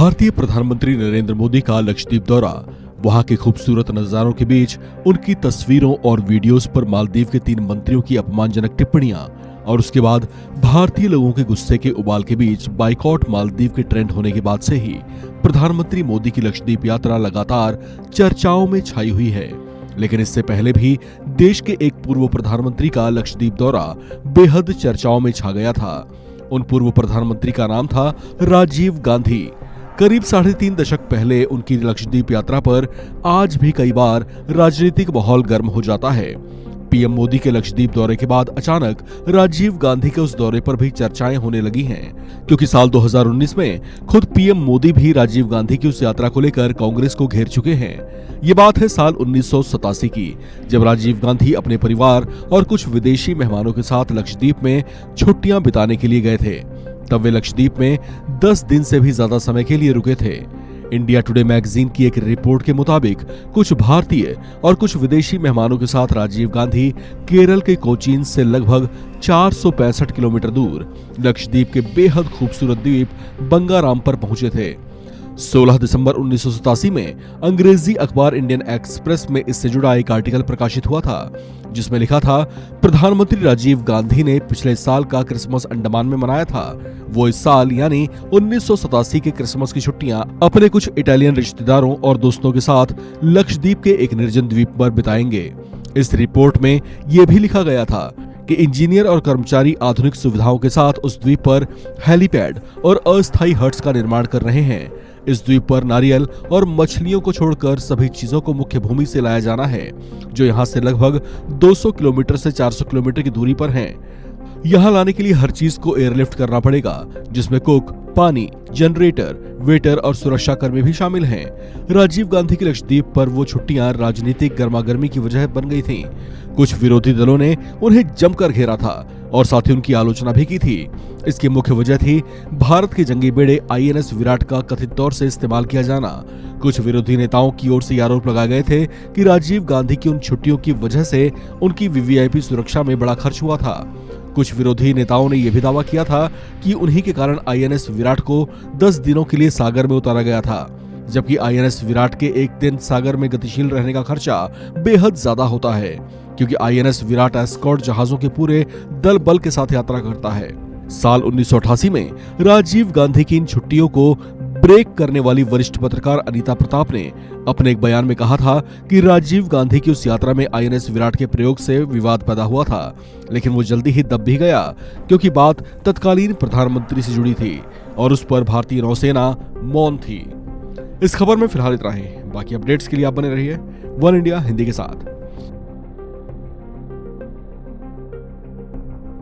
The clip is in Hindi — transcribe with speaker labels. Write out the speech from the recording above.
Speaker 1: भारतीय प्रधानमंत्री नरेंद्र मोदी का लक्षद्वीप दौरा, वहां के खूबसूरत नजारों के बीच उनकी तस्वीरों और वीडियोस पर मालदीव के 3 मंत्रियों की अपमानजनक टिप्पणियां और उसके बाद भारतीय लोगों के गुस्से के उबाल के बीच बाइकॉट मालदीव के ट्रेंड होने के बाद से ही प्रधानमंत्री मोदी की लक्षद्वीप यात्रा लगातार चर्चाओं में छाई हुई है। लेकिन इससे पहले भी देश के एक पूर्व प्रधानमंत्री का लक्षद्वीप दौरा बेहद चर्चाओं में छा गया था। उन पूर्व प्रधानमंत्री का नाम था राजीव गांधी। करीब 3.5 दशक पहले उनकी लक्षद्वीप यात्रा पर आज भी कई बार राजनीतिक माहौल गर्म हो जाता है। पीएम मोदी के लक्षद्वीप दौरे के बाद अचानक राजीव गांधी के उस दौरे पर भी चर्चाएं होने लगी हैं, क्योंकि साल 2019 में खुद पीएम मोदी भी राजीव गांधी की उस यात्रा को लेकर कांग्रेस को घेर चुके हैं। ये बात है साल 1987 की, जब राजीव गांधी अपने परिवार और कुछ विदेशी मेहमानों के साथ लक्षद्वीप में छुट्टियां बिताने के लिए गए थे। तब वे लक्षद्वीप में 10 दिन से भी ज्यादा समय के लिए रुके थे। इंडिया टुडे मैगजीन की एक रिपोर्ट के मुताबिक कुछ भारतीय और कुछ विदेशी मेहमानों के साथ राजीव गांधी केरल के कोचीन से लगभग 465 किलोमीटर दूर लक्षद्वीप के बेहद खूबसूरत द्वीप बंगाराम पर पहुंचे थे। 16 दिसंबर 1987 में अंग्रेजी अखबार इंडियन एक्सप्रेस में इससे जुड़ा एक आर्टिकल प्रकाशित हुआ था, जिसमें लिखा था, प्रधानमंत्री राजीव गांधी ने पिछले साल का क्रिसमस अंडमान में मनाया था। वो इस साल यानी 1987 के क्रिसमस की छुट्टियां अपने कुछ इटालियन रिश्तेदारों और दोस्तों के साथ लक्षद्वीप के एक निर्जन द्वीप पर बिताएंगे। इस रिपोर्ट में यह भी लिखा गया था कि इंजीनियर और कर्मचारी आधुनिक सुविधाओं के साथ उस द्वीप पर हेलीपैड और अस्थायी हट्स का निर्माण कर रहे हैं। इस द्वीप पर नारियल और मछलियों को छोड़कर सभी चीजों को मुख्य भूमि से लाया जाना है, जो यहाँ से लगभग 200 किलोमीटर से 400 किलोमीटर की दूरी पर है। यहाँ लाने के लिए हर चीज को एयरलिफ्ट करना पड़ेगा, जिसमें कुक, पानी, जनरेटर, वेटर और सुरक्षा कर्मी भी शामिल हैं। राजीव गांधी की लक्षद्वीप पर वो छुट्टियां राजनीतिक गर्मागर्मी की वजह बन गई थीं। कुछ विरोधी दलों ने उन्हें जमकर घेरा था और साथ ही उनकी आलोचना भी की थी। इसकी मुख्य वजह थी भारत के जंगी बेड़े आईएनएस विराट का कथित तौर से इस्तेमाल किया जाना। कुछ विरोधी नेताओं की ओर से आरोप लगाए गए थे कि राजीव गांधी की उन छुट्टियों की वजह से उनकी वीवीआईपी सुरक्षा में बड़ा खर्च हुआ था। कुछ विरोधी नेताओं ने यह भी दावा किया था कि उन्हीं के कारण आईएनएस विराट को 10 दिनों के लिए सागर में उतारा गया था, जबकि आईएनएस विराट के एक दिन सागर में गतिशील रहने का खर्चा बेहद ज्यादा होता है, क्योंकि आईएनएस विराट एस्कॉर्ट जहाजों के पूरे दल बल के साथ यात्रा करता है। साल 1988 में राजीव गांधी की इन छुट्टियों को ब्रेक करने वाली वरिष्ठ पत्रकार अनीता प्रताप ने अपने एक बयान में कहा था कि राजीव गांधी की उस यात्रा में आईएनएस विराट के प्रयोग से विवाद पैदा हुआ था, लेकिन वो जल्दी ही दब भी गया, क्योंकि बात तत्कालीन प्रधानमंत्री से जुड़ी थी और उस पर भारतीय नौसेना मौन थी। इस खबर में फिलहाल इतना ही। बाकी अपडेट्स के लिए आप बने रहिए वन इंडिया हिंदी के साथ।